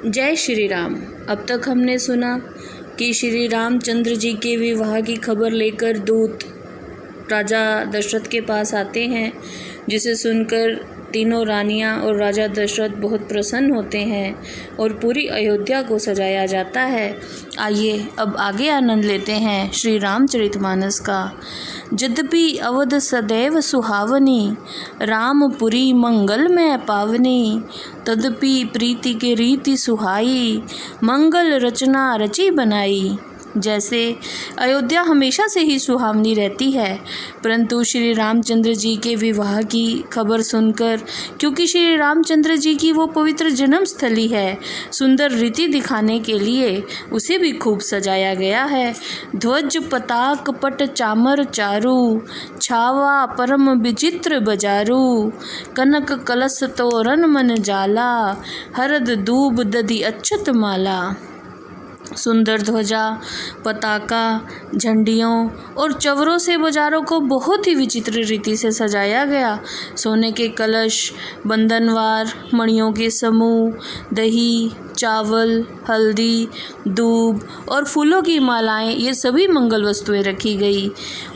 जय श्री राम। अब तक हमने सुना कि श्री रामचंद्र जी के विवाह की खबर लेकर दूत राजा दशरथ के पास आते हैं, जिसे सुनकर तीनों रानियां और राजा दशरथ बहुत प्रसन्न होते हैं और पूरी अयोध्या को सजाया जाता है। आइए अब आगे आनंद लेते हैं श्री रामचरितमानस का। यद्यपि अवध सदैव सुहावनी, रामपुरी मंगलमय पावनी। तदपि प्रीति के रीति सुहाई, मंगल रचना रची बनाई। जैसे अयोध्या हमेशा से ही सुहावनी रहती है, परंतु श्री रामचंद्र जी के विवाह की खबर सुनकर, क्योंकि श्री रामचंद्र जी की वो पवित्र जन्म स्थली है, सुंदर रीति दिखाने के लिए उसे भी खूब सजाया गया है। ध्वज पताक पट चामर चारू, छावा परम विचित्र बजारू। कनक कलश तोरण मन जाला, हरद दूब दधि अक्षत माला। सुंदर ध्वजा, पताका, झंडियों और चवरों से बाजारों को बहुत ही विचित्र रीति से सजाया गया। सोने के कलश, बंधनवार, मणियों के समूह, दही, चावल, हल्दी, दूब और फूलों की मालाएं, ये सभी मंगल वस्तुएं रखी गई।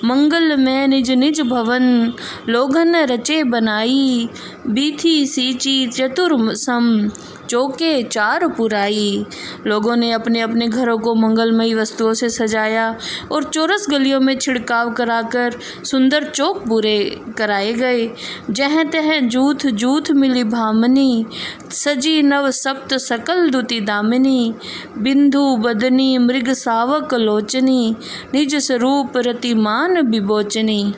मंगल में निज निज भवन, लोगन रचे बनाई। बीथी सींची चतुर्सम, चौके चार पुराई। लोगों ने अपने अपने घरों को मंगलमयी वस्तुओं से सजाया और चौरस गलियों में छिड़काव कराकर सुंदर चौक पूरे कराए गए। जहाँ तह जूथ जूथ मिली भामनी, सजी नव सप्त सकल दुति दामिनी। बिंदु बदनी मृग सावक लोचनी, निज स्वरूप रतिमान विबोचनी।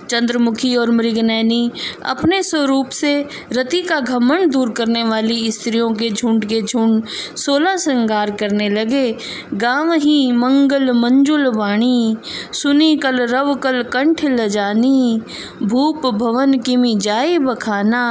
चंद्रमुखी और मृगनयनी अपने स्वरूप से रति का घमंड दूर करने वाली स्त्रियों के झुंड 16 श्रृंगार करने लगे। गाँव ही मंगल मंजुल वाणी, सुनी कल रव कल कंठ लजानी। भूप भवन किमि जाय बखाना,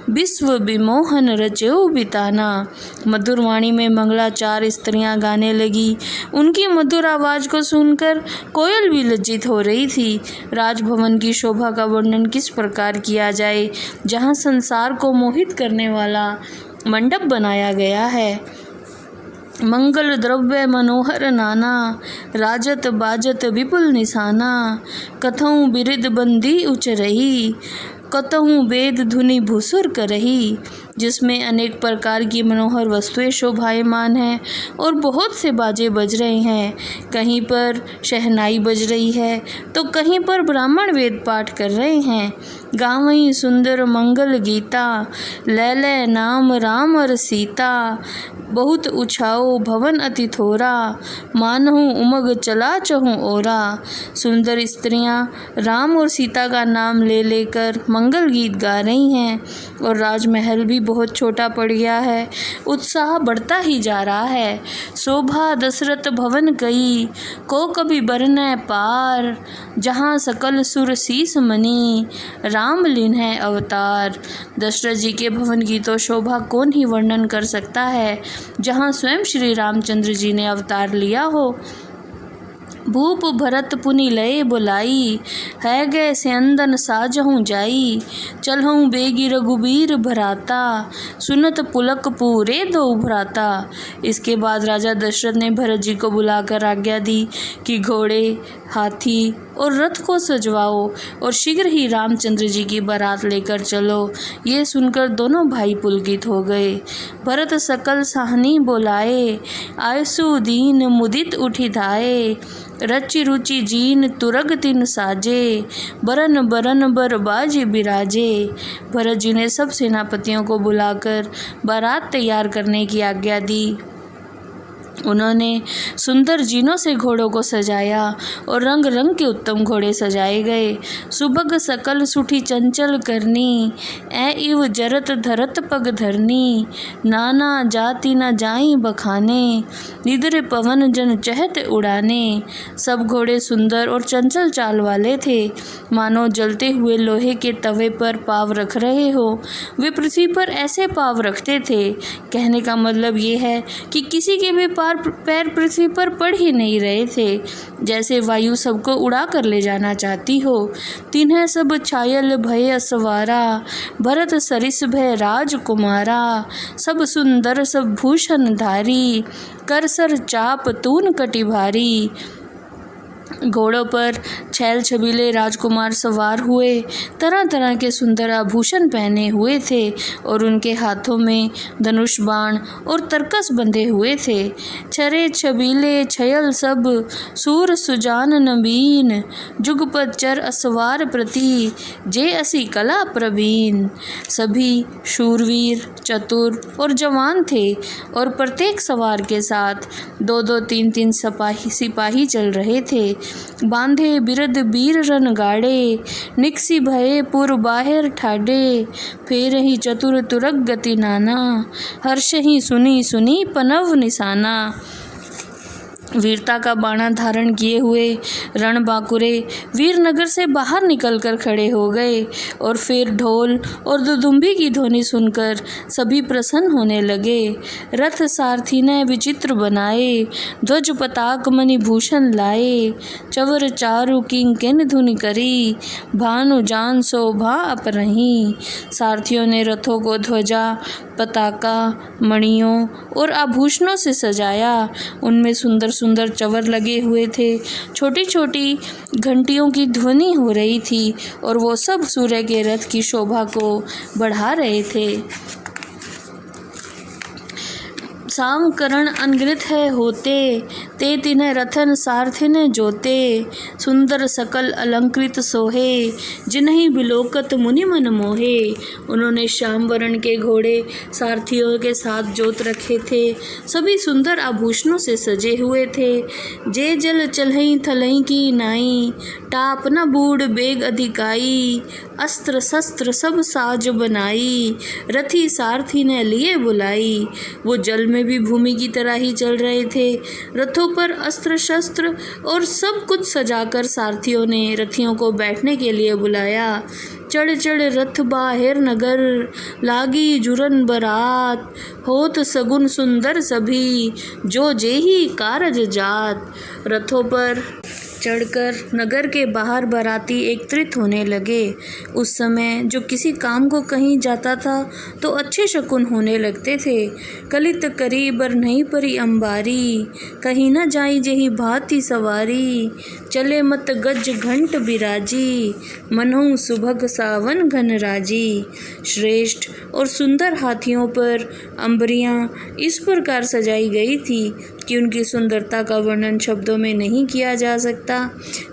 विश्व विमोहन रचो बिताना। मधुर वाणी में मंगलाचार स्त्रियां गाने लगी। उनकी मधुर आवाज को सुनकर कोयल भी लज्जित हो रही थी। राजभवन की शोभा का वर्णन किस प्रकार किया जाए, जहाँ संसार को मोहित करने वाला मंडप बनाया गया है। मंगल द्रव्य मनोहर नाना, राजत बाजत विपुल निशाना। कथौं बिरिद बंदी उच रही, कतहूँ वेद धुनि भूसुर करही। जिसमें अनेक प्रकार की मनोहर वस्तुएं शोभायमान हैं और बहुत से बाजे बज रहे हैं। कहीं पर शहनाई बज रही है तो कहीं पर ब्राह्मण वेद पाठ कर रहे हैं। गावई सुंदर मंगल गीता, लैले नाम राम और सीता। बहुत उछाओ भवन अति थोरा, मानहु उमग चला चहु ओरा। सुंदर स्त्रियां राम और सीता का नाम ले लेकर मंगल गीत गा रही हैं और राजमहल भी बहुत छोटा पड़ गया है। उत्साह बढ़ता ही जा रहा है। शोभा दशरथ भवन कई, को कभी बरनै पार। जहाँ सकल सुर शीस मनी, राम लीन है अवतार। दशरथ जी के भवन की तो शोभा कौन ही वर्णन कर सकता है, जहाँ स्वयं श्री रामचंद्र जी ने अवतार लिया हो। भूप भरत पुनि लय बुलाई, है गए स्यंदन साजहूँ जाई। चलहूँ बेगी रघुबीर भराता, सुनत पुलक पूरे दो भ्राता। इसके बाद राजा दशरथ ने भरत जी को बुलाकर आज्ञा दी कि घोड़े, हाथी और रथ को सजवाओ और शीघ्र ही रामचंद्र जी की बारात लेकर चलो। ये सुनकर दोनों भाई पुलकित हो गए। भरत सकल साहनी बोलाए, आयसु दीन मुदित उठी धाये। रचि रुचि जीन तुरग तिन साजे, बरन बरन बर बाज बिराजे। भरत जी ने सब सेनापतियों को बुलाकर बारात तैयार करने की आज्ञा दी। उन्होंने सुंदर जीनों से घोड़ों को सजाया और रंग रंग के उत्तम घोड़े सजाए गए। सुबग सकल सुठी चंचल करनी, ए इव जरत धरत पग धरनी। नाना जाति न जाई बखाने, निद्र पवन जन चहत उड़ाने। सब घोड़े सुंदर और चंचल चाल वाले थे, मानो जलते हुए लोहे के तवे पर पाव रख रहे हो। वे पृथ्वी पर ऐसे पाव रखते थे, कहने का मतलब ये है कि किसी के भी पास पैर पृथ्वी पर पड़ ही नहीं रहे थे, जैसे वायु सबको उड़ा कर ले जाना चाहती हो। तिन्हें सब छायल भय असवारा, भरत सरिस भय राजकुमारा। सब सुंदर सब भूषण धारी, कर सर चाप तून कटि भारी। घोड़ों पर छैल छबीले राजकुमार सवार हुए, तरह तरह के सुंदर आभूषण पहने हुए थे और उनके हाथों में धनुष बाण और तरकस बंधे हुए थे। छरे छबीले छयल सब, सूर सुजान नबीन। जुगपत चर असवार प्रति, जे असी कला प्रवीण। सभी शूरवीर, चतुर और जवान थे और प्रत्येक सवार के साथ 2-2, 3-3 सिपाही चल रहे थे। बांधे बिरद बीर रन गाड़े, निकसी भये पुर बाहिर ठाडे। फेर ही चतुर तुरग गति नाना, हर्ष ही सुनी सुनी पनव निशाना। वीरता का बाणा धारण किए हुए रणबांकुरे वीरनगर से बाहर निकलकर खड़े हो गए और फिर ढोल और दुदुम्बी की ध्वनि सुनकर सभी प्रसन्न होने लगे। रथ सारथी ने विचित्र बनाए, ध्वज पताक मणिभूषण लाए। चवर चारु किंकिन धुनि करी, भानु जान शोभा अपरही। सारथियों ने रथों को ध्वजा, पताका, मणियों और आभूषणों से सजाया। उनमें सुंदर सुंदर चवर लगे हुए थे, छोटी छोटी घंटियों की ध्वनि हो रही थी और वो सब सूर्य के रथ की शोभा को बढ़ा रहे थे। साम करण अनगिनत है होते, ते तिन्ह रथन सारथिन जोते। सुंदर सकल अलंकृत सोहे, जिन्हीं बिलोकत मुनि मन मोहे। उन्होंने श्याम वर्ण के घोड़े सारथियों के साथ जोत रखे थे, सभी सुंदर आभूषणों से सजे हुए थे। जे जल चलहीं थलहीं की नाई, टाप न बूढ़ बेग अधिकाई। अस्त्र शस्त्र सब साज बनाई, रथी सारथी ने लिए बुलाई। वो जल में भी भूमि की तरह ही चल रहे थे। रथों पर अस्त्र शस्त्र और सब कुछ सजाकर सारथियों ने रथियों को बैठने के लिए बुलाया। चढ़ चढ़ रथ बाहिर नगर, लागी जुरन बरात। होत सगुन सुंदर सभी, जो जेही कारज जात। रथों पर चढ़कर नगर के बाहर बाराती एकत्रित होने लगे। उस समय जो किसी काम को कहीं जाता था तो अच्छे शकुन होने लगते थे। कलित करी बर नहीं परी अंबारी, कहीं न जाई जेही भांति सवारी। चले मत गज घंट बिराजी, मनहु सुभग सावन घन राजी। श्रेष्ठ और सुंदर हाथियों पर अंबरियां इस प्रकार सजाई गई थी कि उनकी सुंदरता का वर्णन शब्दों में नहीं किया जा सकता।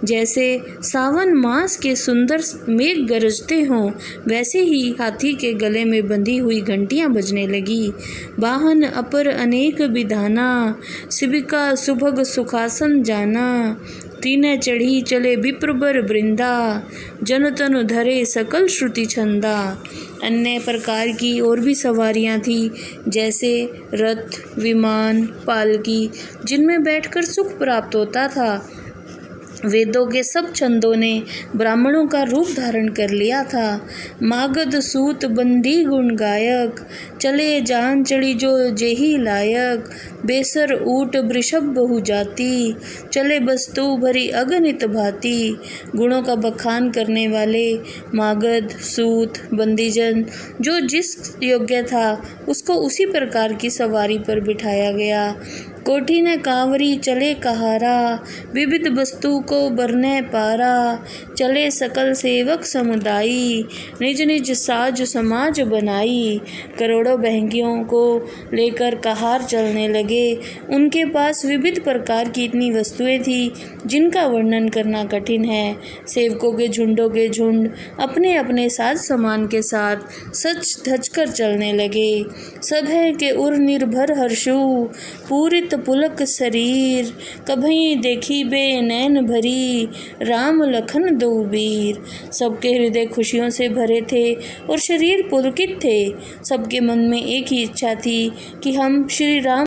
जैसे सावन मास के सुंदर मेघ गरजते हों, वैसे ही हाथी के गले में बंधी हुई घंटियां बजने लगी। वाहन अपर अनेक विधाना, शिविका सुभग सुखासन जाना। तीने चढ़ी चले विप्रबर वृंदा, जन तनु धरे सकल श्रुति छंदा। अन्य प्रकार की और भी सवारियां थी, जैसे रथ, विमान, पालकी, जिनमें बैठकर सुख प्राप्त होता था। वेदों के सब छंदों ने ब्राह्मणों का रूप धारण कर लिया था। मागध सूत बंदी गुण गायक, चले जान चढ़ी जो जेही लायक। बेसर ऊट वृषभ बहु जाति, चले बस्तु भरी अगणित भांति। गुणों का बखान करने वाले मागध, सूत, बंदीजन जो जिस योग्य था उसको उसी प्रकार की सवारी पर बिठाया गया। कोठी ने कांवरी चले कहारा, विविध वस्तु को बरने पारा। चले सकल सेवक समुदायी, निज निज साज समाज बनाई। करोड़ों बहंगियों को लेकर कहार चलने लगे। उनके पास विविध प्रकार की इतनी वस्तुएं थी जिनका वर्णन करना कठिन है। सेवकों के झुंड अपने अपने साज सामान के साथ सच धज कर चलने लगे। सब है के उर निर्भर हर्षु, पूरित पुलक शरीर। कभी देखी बे नैन भरी, राम लखन दो वीर। सबके हृदय खुशियों से भरे थे और शरीर पुलकित थे। सबके मन में एक ही इच्छा थी कि हम श्री राम